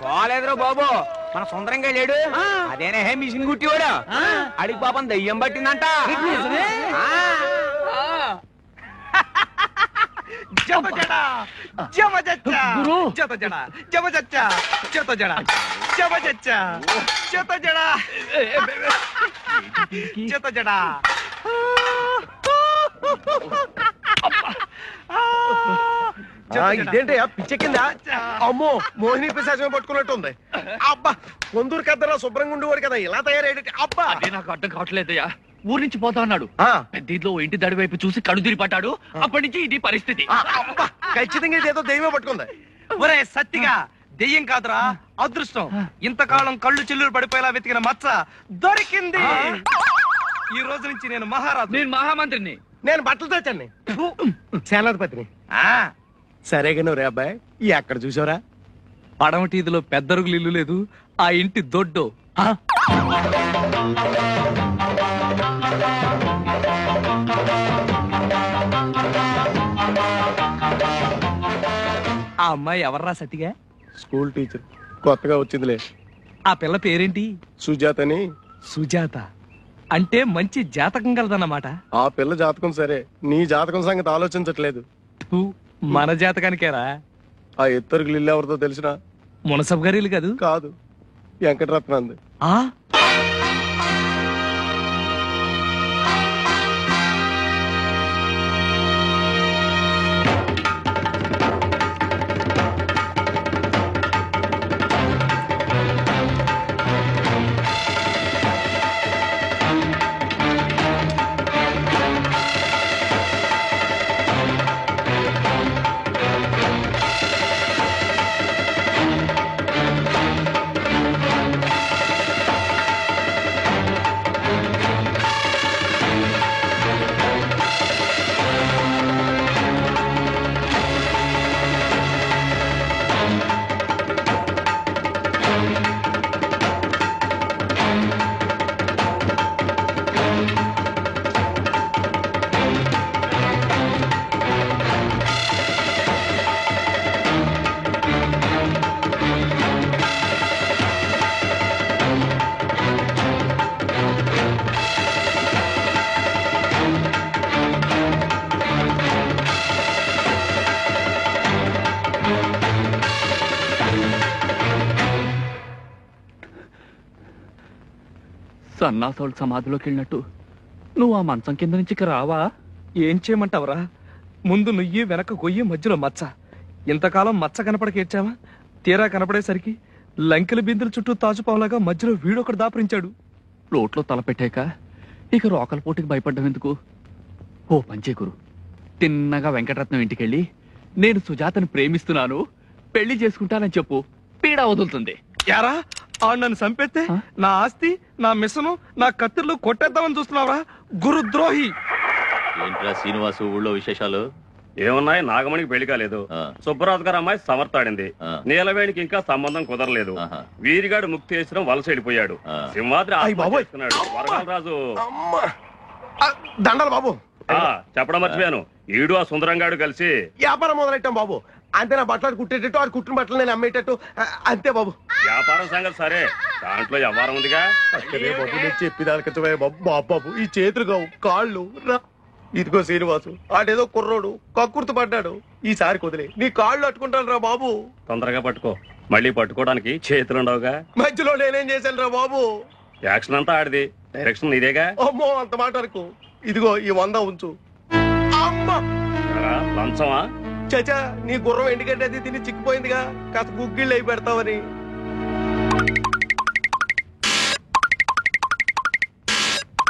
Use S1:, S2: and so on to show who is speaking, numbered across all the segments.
S1: పోలేదురా బాబు, మన సుందరంగా లేడు అదేనే మిషన్ కుట్టివాడు. అడిగి పాపం దయ్యం పట్టిందంట.
S2: ఇదేంటి పిచ్చెక్కిందా? అమ్మో, మోహిని పిశాచం పట్టుకున్నట్టుంది. అబ్బా, కొందరు కద్దలా శుభ్రంగా ఉండేవాడు కదా, ఇలా తయారయ్యేటి. అబ్బా,
S3: అదే నాకు అర్థం కావట్లేదయ్యా. ఊరి నుంచి పోతా అన్నాడు, పెద్దలో ఇంటి దడి వైపు చూసి కడుదిరి పట్టాడు. అప్పటి నుంచి ఇది పరిస్థితి.
S2: ఖచ్చితంగా ఇదేదో దెయ్యమే పట్టుకుంది.
S4: ఒరే సత్తిగా, దెయ్యం కాదురా అదృష్టం. ఇంతకాలం కళ్ళు చిల్లులు పడిపోయేలా వెతికిన మచ్చ దొరికింది. ఈ రోజు నుంచి నేను మహారాజు.
S3: నేను మహామంత్రిని.
S2: నేను బట్టలు తెచ్చాను, సేనాధిపతిని. సరేగా నువ్వు రే అబ్బాయి, ఎక్కడ చూసావురా?
S4: పడమటీదిలో పెద్దరుగులు ఇల్లు లేదు, ఆ ఇంటి దొడ్డు. ఆ అమ్మాయి ఎవర్రా సతిగా?
S2: స్కూల్ టీచర్, కొత్తగా వచ్చిందిలే.
S4: ఆ పిల్ల పేరేంటి?
S2: సుజాతని.
S4: సుజాత అంటే మంచి జాతకం కలదన్నమాట.
S2: ఆ పిల్ల జాతకం సరే, నీ జాతకం సంగతి ఆలోచించట్లేదు.
S4: మన జాతకానికేరా.
S2: ఆ ఇద్దరు ఇల్లు ఎవరితో తెలిసిన?
S4: మునసబ్ గారి ఇల్లు కాదు?
S2: కాదు, వెంకటరత్నంది.
S3: సన్నాసోళ్ళు సమాధిలోకి వెళ్ళినట్టు నువ్వు ఆ మంచం కింద నుంచి రావా?
S4: ఏం చేయమంటావురా? ముందు నుయ్యి, వెనక గొయ్యి, మధ్యలో మచ్చ. ఇంతకాలం మచ్చ కనపడక ఏడ్చావా? తీరా కనపడేసరికి లంకెల బిందుల చుట్టూ తాజుపావులాగా మధ్యలో వీడొకడు దాపరించాడు.
S3: రోట్లో తల పెట్టాక ఇక రోకల పోటీకి భయపడ్డం ఎందుకు? ఓ పంచేకురు, తిన్నగా వెంకటరత్నం ఇంటికెళ్ళి నేను సుజాతను ప్రేమిస్తున్నాను, పెళ్లి చేసుకుంటానని చెప్పు, పీడ వదులుతుంది.
S4: యారా, నన్ను చంపేస్తే నా ఆస్తి, నా మిషను, నా కత్తిర్లు కొట్టేద్దామని చూస్తున్నావా? గురుద్రోహి.
S5: ఏంట్రా శ్రీనివాసు, ఊళ్ళో విశేషాలు
S6: ఏమున్నాయి? నాగమణికి పెళ్లి కాలేదు, సుబ్బరాజు గారు అమ్మాయి సమర్థాడింది, నీలవేణికి ఇంకా సంబంధం కుదరలేదు, వీరిగాడు ముక్తి చేసిన వలస వెళ్ళిపోయాడు, సింహాద్రి వరగలరాజు.
S2: దండలు బాబు.
S6: చెప్పడం మర్చిపోయాను, ఈడు ఆ సుందరంగాడు కలిసి
S2: వ్యాపారం మొదలెట్టాం బాబు. అంతే, నా బట్టలు కుట్టేటట్టు, ఆ కుట్టిన బట్టలు నేను అమ్మేటట్టు, అంతే బాబు.
S6: వ్యాపారం సంగతి సరే, దాంట్లో వ్యవహారం ఉందిగా.
S2: అక్కడే బాబు, నేను చెప్పిదానికచ్చవే బాబు. బాబు, ఈ చేతులు కావు, కాళ్ళు రా. ఇదిగో శ్రీనివాసు, ఆడేదో కుర్రోడు కక్కుర్తి పడ్డాడు, ఈసారి కుదిలే, నీ కాళ్ళు అట్టుకుంటాను రా బాబు.
S6: తొందరగా పట్టుకో, మళ్ళీ పట్టుకోవడానికి చేతులుండవుగా.
S2: మధ్యలో నేనేం చేశాను రా బాబు?
S6: యాక్షన్ అంతా ఆడిది, డైరెక్షన్ నీదేగా.
S2: అమ్మో, అంత మాట అనుకో. ఇదిగో ఈ 100 ఉంచు. అమ్మా,
S6: లంచమా?
S2: చచా, నీ గుర్రం ఎండుగడ్డి అది తిని చిక్కిపోయిందిగా, కాస్త గుగ్గిళ్ళు అయి పెడతావని.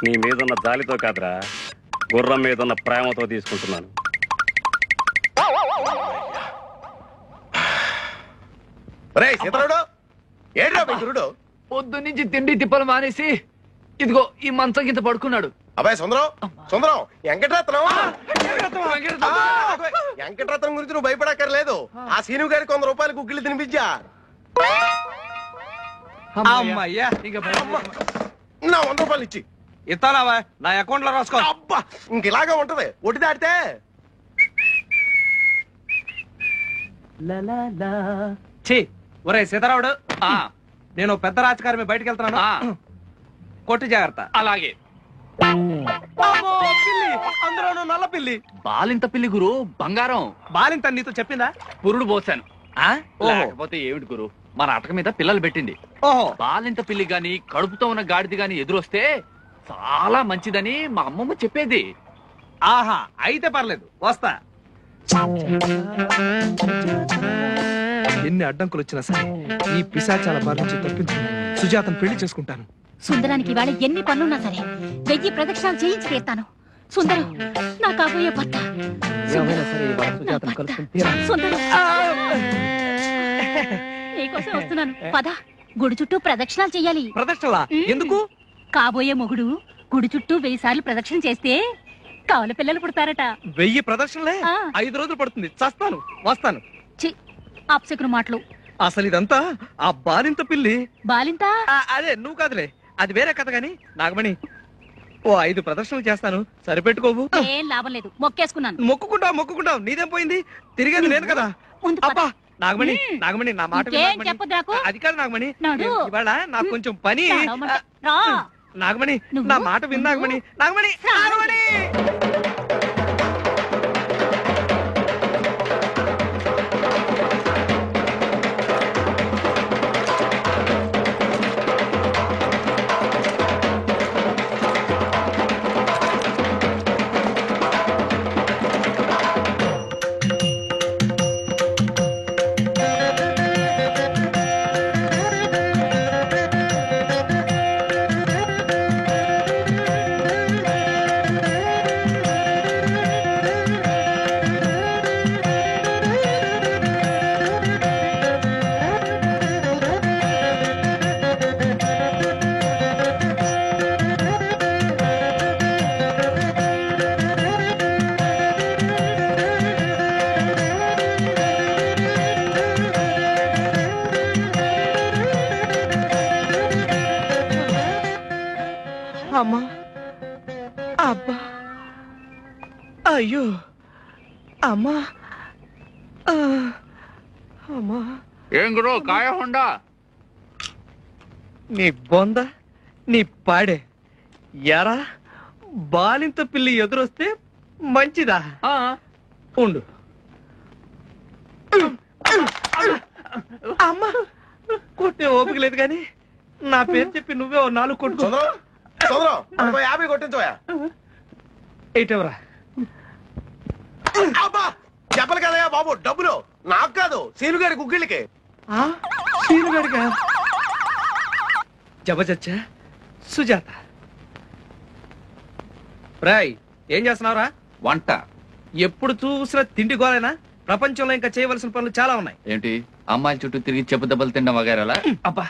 S6: నీ మీదున్న జాలితో కాదురా, గుర్రం మీదున్న ప్రేమతో తీసుకుంటున్నాను.
S3: పొద్దు నుంచి తిండి తిప్పలు మానేసి ఇదిగో ఈ మంచం కింద పడుకున్నాడు.
S2: అబ్బాయి సుందరం, సుందరం, వెంకటరత్నం. వెంకటరత్నం గురించి నువ్వు భయపడక్కర్లేదు. ఆ సీను గారికి 100 రూపాయలు గుగ్గిళ్ళు తినిపించా. నా 100 రూపాయలు ఇచ్చి
S4: ఇస్తానావా? నా అకౌంట్ లో రాసుకో.
S2: అబ్బా, ఇంక ఇలాగా ఉంటది. ఒట్టి దాటితే
S4: ఒరే సీతారావుడు,
S3: ఆ,
S4: నేను పెద్ద రాజకారి బయటకు వెళ్తున్నాను.
S3: ఆ,
S4: కొట్టి జాగ్రత్త.
S3: అలాగే.
S4: అమ్మో, పిల్లి, అందులోనూ నల్ల పిల్లి.
S3: బాలింత పిల్లి గురు, బంగారం.
S4: బాలింత నీతో చెప్పిందా?
S3: పురుడు పోసాను.
S4: ఓహో.
S3: లేకపోతే ఏమిటి గురు, మన అటక మీద పిల్లలు పెట్టింది.
S4: ఓహో,
S3: బాలింత పిల్లి గాని కడుపుతో ఉన్న గాడిది గాని ఎదురొస్తే చాలా మంచిదని మా అమ్మమ్మ చెప్పేది.
S4: ఆహా, అయితే పర్లేదు, వస్తా. ఎన్ని అడ్డంకులు వచ్చినా సరే ఈ పిశాచాల బారి నుంచి తప్పించు సుజాతను పెళ్లి చేసుకుంటాను.
S7: సుందరానికి ఇవాళ ఎన్ని పనులున్నా సరే 1000 ప్రదక్షిణాలు చేయించి తీస్తాను. సుందరం నా కాబోయే భర్త.
S4: ఏమైనా సరే ఇవాళ సుజాతను కలుసుకుని తీరాలి.
S7: సుందరం నీకోసం వస్తున్నాను. పద, గుడి చుట్టూ ప్రదక్షిణాలు చెయ్యాలి.
S4: ప్రదక్షిణలా? ఎందుకు?
S7: కాబోయే మొగుడు గుడి చుట్టూ 1000 సార్లు ప్రదక్షిణ చేస్తే కవల పిల్లలు పుడతారట.
S4: 1000 ప్రదక్షిణలే?
S7: ఆ.
S4: 5 రోజులు పడుతుంది. చస్తాను, వస్తాను.
S7: చి, అప్సకును మాటలు.
S4: అసలు ఇదంతా ఆ బాలింత పిల్లి.
S7: బాలింత
S4: అదే, నువ్వు కాదులే, అది వేరే కథ. గాని నాగమణి, ఓ 5 ప్రదర్శనలు చేస్తాను, సరిపెట్టుకోవు.
S7: ఏం లాభం లేదు, మొక్కేసుకున్నాను.
S4: మొక్కుకుంటావు, నీదేం పోయింది? తిరిగేది నేను కదా.
S7: ముందు పద.
S4: అబ్బా నాగమణి, నాగమణి, నా మాట విను
S7: ఇంకేం
S4: నాగమణి.
S7: చెప్పొద్దు నాకు.
S4: అది కాదు నాగమణి,
S7: నడు.
S4: ఇవాళ నాకు కొంచెం పని.
S7: నడవమంటే రా.
S4: నాగమణి,
S7: నువ్వు?
S4: నా మాట విను నాగమణి. నాగమణి, నాగమణి. అమ్మా, అబ్బా, అయ్యో, అమ్మా, అమ్మా.
S3: ఏం గురు, కాయ హోండా?
S4: నీ బొంద, నీ పాడే. ఎరా, బాలింత పిల్లి ఎదురొస్తే మంచిదా? ఉండు. అమ్మా, కొట్టే ఓపిక లేదు కానీ నా పేరు చెప్పి నువ్వే 4 కొట్టుకో.
S2: 50 కొట్టించోయా.
S4: ఏటెవరా?
S2: అబ్బా, చెప్పలు కదయా బాబు, డబ్బులు నాకు కాదు, సీను గారి గుగ్గిళ్ళకి.
S4: సీనుగాడిగా? జబజచ్చా, సుజాత. రాయ్, ఏం చేస్తున్నావురా?
S3: వంట.
S4: ఎప్పుడు చూసినా తిండి గోలేనా? ప్రపంచంలో ఇంకా చేయవలసిన పనులు చాలా ఉన్నాయి.
S3: ఏంటి, అమ్మాయిల చుట్టూ తిరిగి చెప్పు దెబ్బలు తినడం వగేరాలా?
S4: అబ్బా,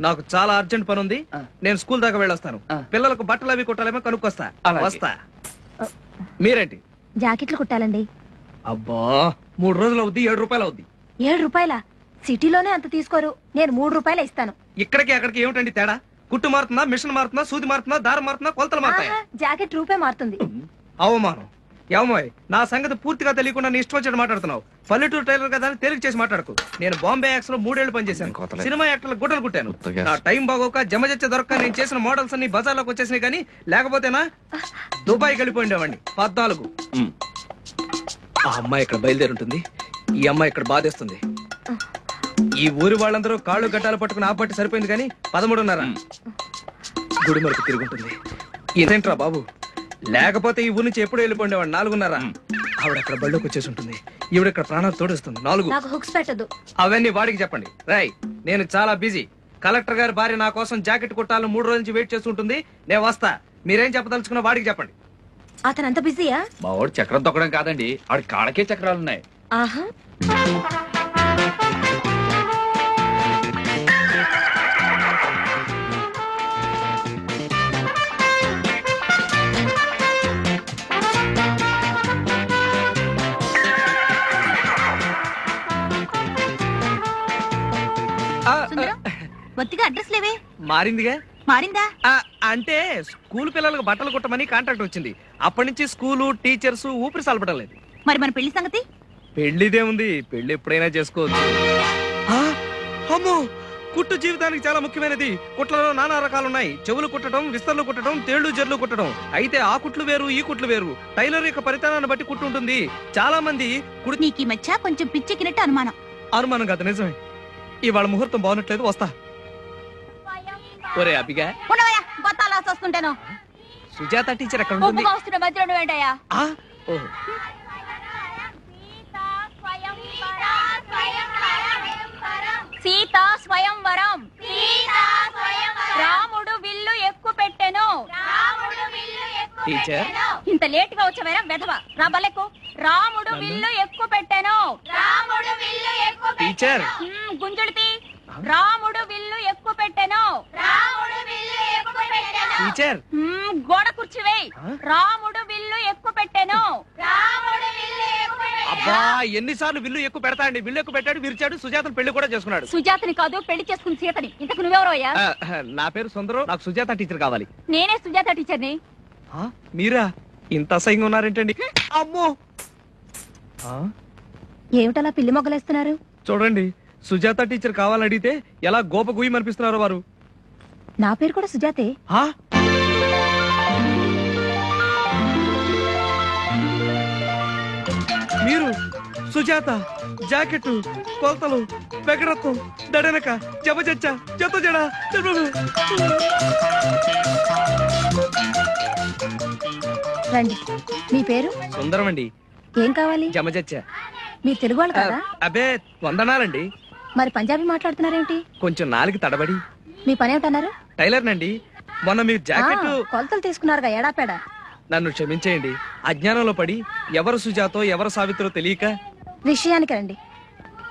S4: నాకు చాలా అర్జెంట్ పని ఉంది. నేను స్కూల్ దాకా వెళ్ళొస్తాను. పిల్లలకు బట్టలు అవి కుట్టాలేమో కనుక్కొస్తా.
S3: అలాగే.
S4: వస్తా. మీరేంటి?
S7: జాకెట్లు కుట్టాలండి.
S4: అబ్బా, 3 రోజులు అవుద్ది, 7 రూపాయలు అవుద్ది.
S7: 7 రూపాయల? సిటీలోనే అంత తీసుకోరు, నేను 3 రూపాయలు ఇస్తాను.
S4: ఇక్కడికి అక్కడికి ఏమిటండి తేడా? కుట్టు మారుతుందా, మిషన్ మారుతుందా, సూది మారుతుందా, దారం మారుతుందా, కొలతలు మారుతాయి?
S7: జాకెట్ రూపాయి మారుతుంది.
S4: అవమానం. ఏమోయ్, నా సంగతి పూర్తిగా తెలియకుండా నీ ఇష్టం వచ్చేట్టు మాట్లాడుతున్నావు. పల్లెటూరు టైలర్ కదా అని తేలిక చేసి మాట్లాడుకు. నేను బాంబే యాక్స్ లో 3 ఏళ్లు పనిచేశాను. సినిమా యాక్టర్లకు గుడ్డలు కుట్టాను. నా టైం బాగోక జమజచ్చ దొరక్క నేను చేసిన మోడల్స్ అన్ని బజార్లోకి వచ్చేసినాయి. కానీ లేకపోతేనా దుబాయ్ వెళ్ళిపోయిండేవాడిని. 14. ఆ అమ్మాయి ఇక్కడ బయలుదేరి ఉంటుంది, ఈ అమ్మాయి ఇక్కడ బాధేస్తుంది. ఈ ఊరి వాళ్ళందరూ కాళ్ళు గడ్డాలు పట్టుకుని ఆపట్టి సరిపోయింది. కానీ 13:30 గుడి మరకు తిరుగుంటుంది. ఇదేంట్రా బాబు, లేకపోతే ఈ ఊరి నుంచి ఎప్పుడు వెళ్ళిపోండేవాడు. 4:30 ఆవిడ అక్కడ బళ్ళోకి వచ్చేసి ఉంటుంది. ఈవిడ ఇక్కడ ప్రాణాలు తోడేస్తుంది. 4.
S7: నాకు హుక్స్ పెట్టదు.
S4: అవన్నీ వాడికి చెప్పండి. రాయ్, నేను చాలా బిజీ. కలెక్టర్ గారి భార్య నా కోసం జాకెట్ కుట్టాలని 3 రోజుల నుంచి వెయిట్ చేస్తుంటుంది. నేను వస్తా. మీరేం చెప్పదలుచుకున్నా వాడికి చెప్పండి.
S7: అతను అంత బిజీయా?
S3: మా వాడు చక్రం తొక్కడం కాదండి, ఆడి కాళ్ళకే చక్రాలున్నాయి.
S7: ఆహా. బొత్తిగా అడ్రస్ లేవే.
S4: మారిందిగా.
S7: మారిందా?
S4: అంటే స్కూల్ పిల్లలకు బట్టలు కుట్టమని కాంట్రాక్ట్ వచ్చింది. అప్పటి నుంచి స్కూలు, టీచర్స్ ఊపిరి సలపడం లేదు.
S7: మరి మన పెళ్లి సంగతి?
S4: పెళ్లిదే ఉంది, పెళ్లి ఎప్పుడైనా చేసుకోవచ్చు. అమ్మో, కుట్టు జీవితానికి చాలా ముఖ్యమైనది. కుట్లలో నానా రకాలున్నాయి. చెవులు కుట్టడం, విస్తర్లు కుట్టడం, తేళ్లు జర్లు కుట్టడం. అయితే ఆ కుట్లు వేరు, ఈ కుట్లు వేరు. టైలర్ యొక్క పరితనాన్ని బట్టి కుట్టు ఉంటుంది. చాలా మంది
S7: నీకు ఈ మధ్య కొంచెం పిచ్చెక్కినట్టు అనుమానం.
S4: అనుమానం కాదు, నిజమే. ఇవాళ ముహూర్తం బాగున్నట్లేదు, వస్తా. ఒరే అబ్బిగా,
S7: ఉండవయ్యా, గొత్తాలు వస్తుంటాను.
S4: సుజాత టీచర్ ఎక్కడ ఉంటుంది?
S7: ఉప్పుగా వస్తున్న మధ్యలో ఏంటయ్యా?
S4: ఓహో.
S7: సీతా స్వయంవరం. రాముడు విల్లు ఎక్కువ పెట్టెను.
S4: టీచర్,
S7: ఇంత లేట్ గా వచ్చావేరా వెధవ? రా బలెక్కు. రాముడు విల్లు ఎక్కువ పెట్టెను.
S4: టీచర్.
S7: గుంజుడితి. రాముడు విల్లు ఎక్కువ పెట్టెను.
S4: టీచర్.
S7: గోడ కుర్చీవేయ్. రాముడు విల్లు ఎక్కువ పెట్టెను.
S4: అబ్బా, ఎన్నిసార్లు విల్లు ఎక్కువ పెడతా అండి. విల్లు ఎక్కువ పెట్టాడు, విరిచాడు, సుజాతను పెళ్లి కూడా చేసుకున్నాడు.
S7: సుజాతని కాదు, పెళ్లి చేసుకుని సీతని. ఇంతకు నువ్వెవరో అయ్యా?
S4: నా పేరు సుందరం, నాకు సుజాత టీచర్ కావాలి.
S7: నేనే సుజాత టీచర్ని.
S4: మీరా? ఇంత అసహ్యంగా ఉన్నారేంటండి? అమ్మో,
S7: ఏమిటలా పిల్లి మొగ్గలేస్తున్నారు?
S4: చూడండి, సుజాత టీచర్ కావాలని అడిగితే ఎలా గోప గుయ్యి అనిపిస్తున్నారు వారు.
S7: నా పేరు కూడా సుజాతే.
S4: మీరు సుజాత, జాకెట్, కొలతలు, పెగరత్వం, దడనక, జబజచ్చ, జత జడ.
S7: రండి. మీ పేరు?
S4: సుందరం అండి.
S7: ఏం కావాలి?
S4: జమజచ్చ.
S7: మీరు తెలుగు వాళ్ళు కదా?
S4: అబ్బే, వందనాలండి.
S7: మరి పంజాబీ మాట్లాడుతున్నారేంటి?
S4: కొంచెం నాలుగు తడబడి.
S7: మీ పని ఏమిటన్నారు?
S4: టైలర్ నండి. మొన్న మీరు జాకెట్
S7: కొలతలు తీసుకున్నారుగా, ఎడాపేడా.
S4: నన్ను క్షమించేయండి. అజ్ఞానంలో పడి ఎవరు సుజాతో ఎవరు సావిత్రో తెలియక.
S7: విషయానికి రండి.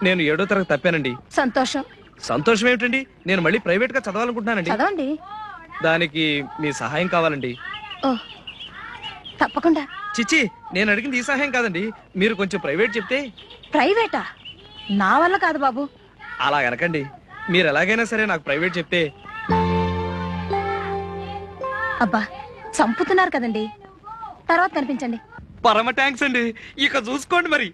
S4: నేను 7వ తరగతి తప్పానండి.
S7: సంతోషం.
S4: సంతోషం ఏమిటండి? నేను మళ్ళీ ప్రైవేట్ గా చదవాలనుకుంటున్నానండి.
S7: చదవండి.
S4: దానికి మీ సహాయం కావాలండి.
S7: ఓ, తప్పకుండా.
S4: చిచ్చి, నేను అడిగింది ఈ సహాయం కాదండి. మీరు కొంచెం ప్రైవేట్ చెప్తే.
S7: ప్రైవేటా? నా వల్ల కాదు బాబు.
S4: అలా అనకండి. మీరు ఎలాగైనా సరే నాకు ప్రైవేట్ చెప్తే.
S7: అబ్బా, చంపుతున్నారు కదండి. తర్వాత కనిపించండి.
S4: పరమ థ్యాంక్స్ అండి. ఇక చూసుకోండి మరి.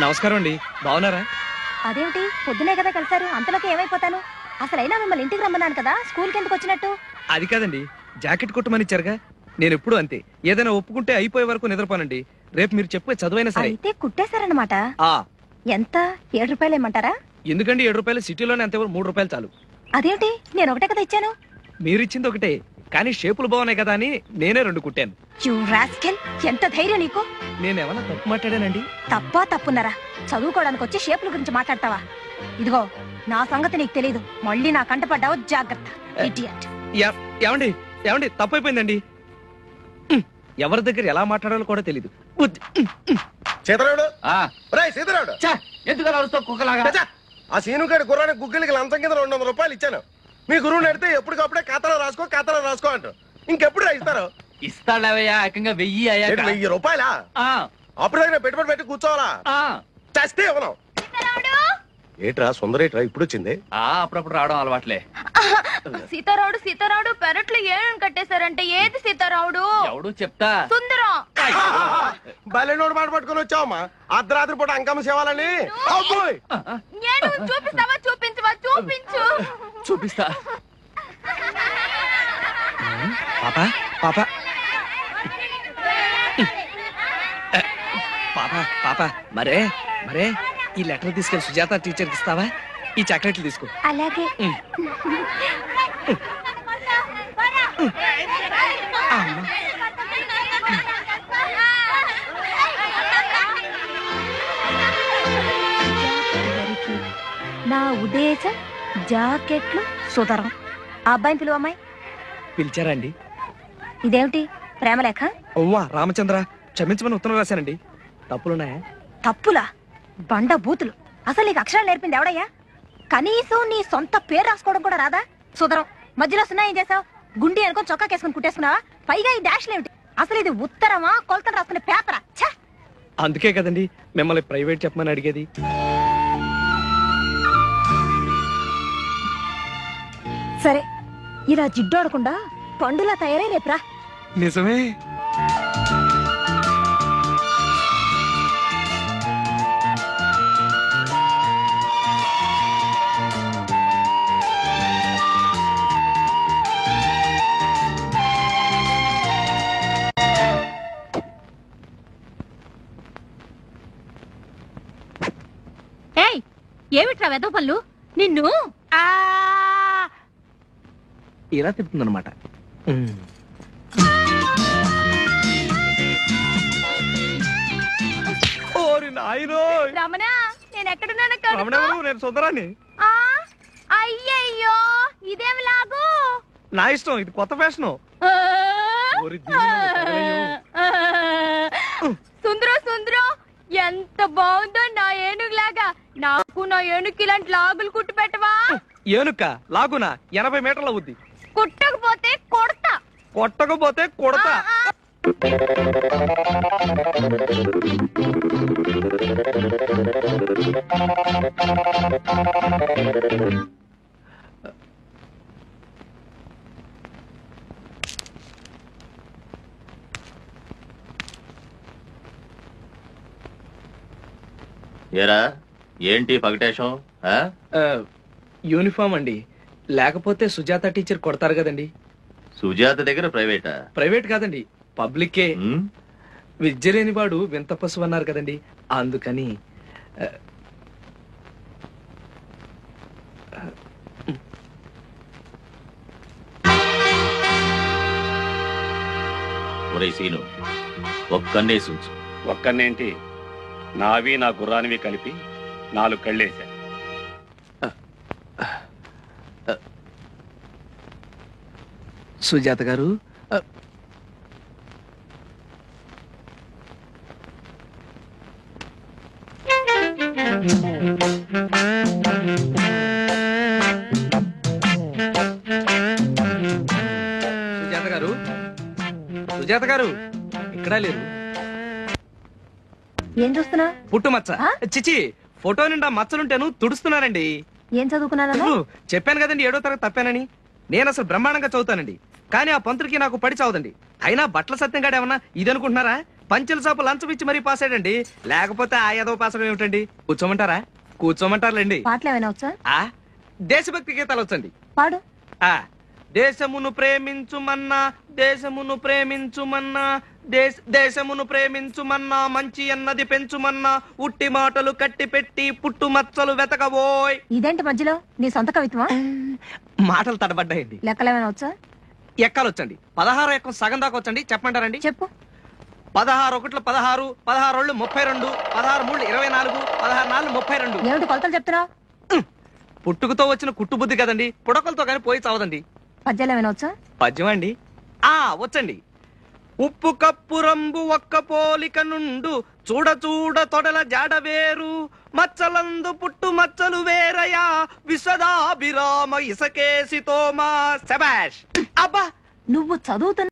S4: నమస్కారం అండి, బాగున్నారా?
S7: అదేమిటి, పొద్దునే కదా కలిసారు, అంతలోకి ఏమైపోతాను? అసలైనా మిమ్మల్ని ఇంటికి రమ్మన్నాను కదా, స్కూల్ కి ఎందుకు వచ్చినట్టు?
S4: అది కాదండి, జాకెట్ కుట్టమని ఇచ్చారుగా. నేను ఎప్పుడు అంతే, ఏదైనా ఒప్పుకుంటే అయిపోయే వరకు నిద్రపోనండి. రేపు మీరు చెప్పే చదువైనా సరే.
S7: అయితే కుట్టేశారన్నమాట. ఎంత? 7 రూపాయలు ఇమ్మంటారా?
S4: ఎందుకండి 7 రూపాయలు? సిటీలోనే అంతే, 3 రూపాయలు చాలు.
S7: అదేమిటి, నేను ఒకటే కదా ఇచ్చాను.
S4: మీరిచ్చింది ఒకటే, కానీ షేపులు బాగున్నాయి కదా అని నేనే 2 కుట్టాను.
S7: ఎంత ధైర్యం నీకు?
S4: నేనేమన్నా తప్పు మాట్లాడానండి?
S7: తప్పా తప్పున్నారా? చదువుకోవడానికి వచ్చి షేపుల గురించి మాట్లాడతావా? ఇదిగో, నా సంగతి నీకు తెలీదు. మళ్ళీ నా కంట పడ్డావు, జాగ్రత్త. ఇడియట్.
S4: ఏమండి ఏమండి, తప్పైపోయిందండి. ఎవరి దగ్గర ఎలా మాట్లాడాలో కూడా తెలీదు.
S2: సీతారాముడు, సీతారాముడు,
S3: ఎందుకు అరుస్తావు కుక్కలాగా?
S2: ఆ సీనుగాడి గుర్రానికి గుగ్గిలికి లంచం కింద 200 రూపాయలు ఇచ్చాను. మీ గురువుని అడితే ఎప్పటికప్పుడే ఖాతాలో రాసుకో అంటారు. ఇంకెప్పుడు ఇస్తారు?
S3: ఇస్తాడవయ్యా, ఏకంగా 1000 అయ్యా.
S2: 1000 రూపాయలా? అప్పుడు దగ్గర పెట్టుబడి పెట్టి కూర్చోవాలా? చస్తే ఇవ్వను. ఏట్రా సుందరేట్రా ఇప్పుడు వచ్చింది?
S3: అప్పుడప్పుడు రావడం అలవాట్లే.
S7: సీతారాముడు పెరట్లో ఏమేమి కట్టేశారంటే ఏది సీతారాముడు?
S3: ఎవడు చెప్తా.
S7: సుందరం.
S2: బలెనోడు మాట పట్టుకుని వచ్చావమ్మా, అర్ధరాత్రి పూట అంకమ్మ సేవాలని.
S7: చూపిస్తావా? చూపించు.
S3: చూపిస్తా.
S4: పాపా పాపా పాపా పాపా మరే మరే, ఈ లెటర్ తీసుకెళ్ళి సుజాత టీచర్కి ఇస్తావా? ఈ చాక్లెట్లు తీసుకో.
S7: అలాగే. నా ఉద్దేశం జాకెట్లు సుతరం. ఆ అబ్బాయిని పిలువ. అమ్మాయి
S4: పిలిచారా అండి?
S7: ఇదేమిటి, ప్రేమ లేఖ?
S4: ఓవా రామచంద్ర, క్షమించమని ఉత్తరం రాశానండి. తప్పులున్నాయా?
S7: తప్పులా? బండ బూతులు. అసలు నీకు అక్షరాలు నేర్పింది ఎవడయ్యా? కనీసం నీ సొంత పేరు రాసుకోవడం కూడా రాదా? సుతరం. మధ్యలో సున్నా ఏం చేసావు? గుండి అనుకొని చొక్కా కేసుకుని కుట్టేసుకున్నావా? పైగా ఈ డాష్లు ఏమిటి? అసలు ఇది ఉత్తరమా కొలతలు రాసుకునే పేపరా? ఛ!
S4: అందుకే కదండి మిమ్మల్ని ప్రైవేట్ చెప్పమని అడిగేది.
S7: సరే, ఇలా జిడ్డోడకుండా పండులా తయారై రేపురా.
S4: నిజమే.
S7: ఏయ్, ఏమిట్రా వెధవ పనులు? నిన్ను
S4: ఇలా తిప్పుతుందన్నమాట.
S7: రమణ, నేను ఎక్కడున్నాను?
S4: నేను సుందరాన్ని.
S7: అయ్యయ్యో, ఇదేమి లాగు?
S4: నా ఇష్టం, ఇది కొత్త ఫ్యాషన్.
S7: సుందరం సుందరం, ఎంత బాగుందో నా ఏనుగులాగా. నాకు నా ఏనుగుకి ఇలాంటి లాగులు కుట్టి పెట్టవా?
S4: ఏనుక లాగునా? 80 మీటర్ల అవుద్ది.
S7: కుట్టకపోతే కొడతా.
S4: కొట్టకపోతే కొడతా.
S5: ఏరా ఏంటి పగటేశం?
S4: యూనిఫామ్ అండి, లేకపోతే సుజాత టీచర్ కొడతారు కదండి.
S5: సుజాత దగ్గర ప్రైవేటా?
S4: ప్రైవేట్ కాదండి, పబ్లికే.
S5: ఉమ్,
S4: విద్య లేని వాడు వింత పశువు అన్నారు కదండి, అందుకని.
S5: ఒరేయ్ సీను, ఒక్కన్నేసి ఉంచు.
S6: ఒక్కనేంటి, నావి నా గుర్రానివి కలిపి 4 కళ్ళేశా.
S4: సుజాత గారు, సుజాత గారు, సుజాత గారు ఇక్కడ లేరు.
S7: ఏం చూస్తున్నా?
S4: పుట్టుమచ్చ.
S7: ఆ?
S4: చిచి, ఫోటో నిండా మచ్చలుంటేను తుడుస్తున్నానండి.
S7: ఏం చదువుకున్నాను?
S4: చెప్పాను కదండి 7వ తరగతి తప్పానని. నేను అసలు బ్రహ్మాండంగా చదువుతానండి, కానీ ఆ పంతులకి నాకు పడి చావదండి. అయినా బట్టల సత్యం గాడు ఏమన్నా ఇది అనుకుంటున్నారా? పంచెల సాపు లంచం ఇచ్చి మరీ పాస్ అయ్యాడండి, లేకపోతే ఆ ఏదో పాస్ అవ్వడం ఏమిటండి. కూర్చోమంటారా? కూర్చోమంటారులేండి.
S7: పాటలు ఏమైనా వచ్చా?
S4: ఆ దేశభక్తి గీతాలు వచ్చండి.
S7: పాడు.
S4: ఆ దేశమును ప్రేమించుమన్నా, దేశమును ప్రేమించుమన్నా, దేశమును ప్రేమించుమన్నా, మంచి అన్నది పెంచుమన్నా, ఉట్టి మాటలు కట్టి పెట్టి పుట్టు మచ్చలు వెతకబోయ్.
S7: ఇదేంటి మధ్యలో నీ సొంత కవిత్వమా?
S4: మాటలు తడబడ్డాయండి.
S7: లెక్కలు ఏమైనా వచ్చా?
S4: ఎక్కాలు వచ్చండి. 16 ఎక్కం సగం దాకా వచ్చండి. చెప్పమంటారండి?
S7: చెప్పు.
S4: 16 ఒకట్లు 16, 16 ఓళ్ళు 32, 16 మూళ్ళు 24, 16 నాలుగు 32.
S7: ఏమిటి కొలతలు చెప్తున్నావు?
S4: పుట్టుకతో వచ్చిన కుట్టు బుద్ధి కదండి, పుడకలతో కానీ పోయి చావదండి.
S7: పద్యాలు ఏమైనా వచ్చా?
S4: పద్యం అండి? వచ్చండి. ఉప్పు కప్పు రంబు ఒక్క పోలిక నుండు, చూడ చూడ తొడల జాడ వేరు, మచ్చలందు పుట్టు మచ్చలు వేరయా, విసదాభిరామ ఇసకేసి తోమా. శబాష్. అబ్బా,
S7: నువ్వు చదువుతున్న